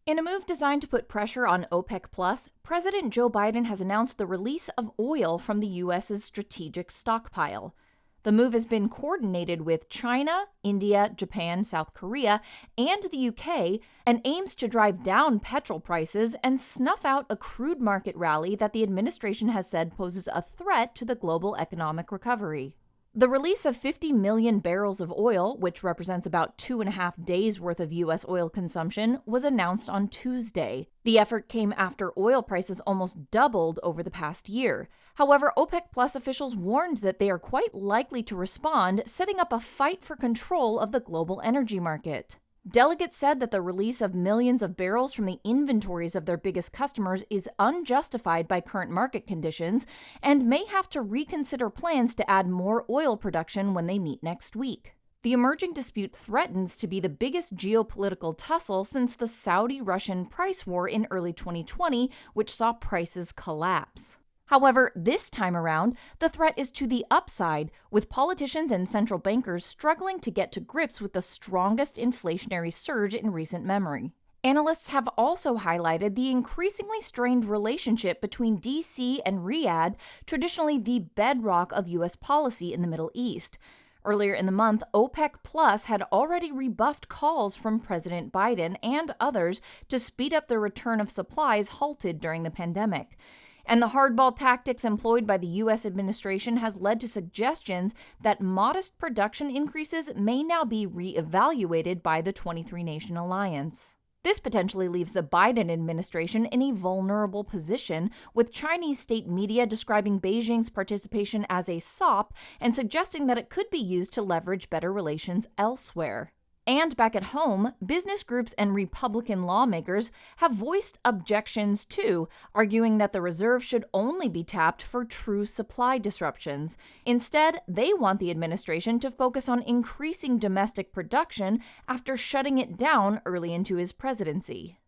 In a move designed to put pressure on OPEC+, President Joe Biden has announced the release of oil from the U.S.'s strategic stockpile. The move has been coordinated with China, India, Japan, South Korea, and the UK, and aims to drive down petrol prices and snuff out a crude market rally that the administration has said poses a threat to the global economic recovery. The release of 50 million barrels of oil, which represents about 2.5 days' worth of U.S. oil consumption, was announced on Tuesday. The effort came after oil prices almost doubled over the past year. However, OPEC Plus officials warned that they are quite likely to respond, setting up a fight for control of the global energy market. Delegates said that the release of millions of barrels from the inventories of their biggest customers is unjustified by current market conditions and may have to reconsider plans to add more oil production when they meet next week. The emerging dispute threatens to be the biggest geopolitical tussle since the Saudi-Russian price war in early 2020, which saw prices collapse. However, this time around, the threat is to the upside, with politicians and central bankers struggling to get to grips with the strongest inflationary surge in recent memory. Analysts have also highlighted the increasingly strained relationship between D.C. and Riyadh, traditionally the bedrock of U.S. policy in the Middle East. Earlier in the month, OPEC Plus had already rebuffed calls from President Biden and others to speed up the return of supplies halted during the pandemic. And the hardball tactics employed by the U.S. administration has led to suggestions that modest production increases may now be re-evaluated by the 23-nation alliance. This potentially leaves the Biden administration in a vulnerable position, with Chinese state media describing Beijing's participation as a sop and suggesting that it could be used to leverage better relations elsewhere. And back at home, business groups and Republican lawmakers have voiced objections too, arguing that the reserve should only be tapped for true supply disruptions. Instead, they want the administration to focus on increasing domestic production after shutting it down early into his presidency.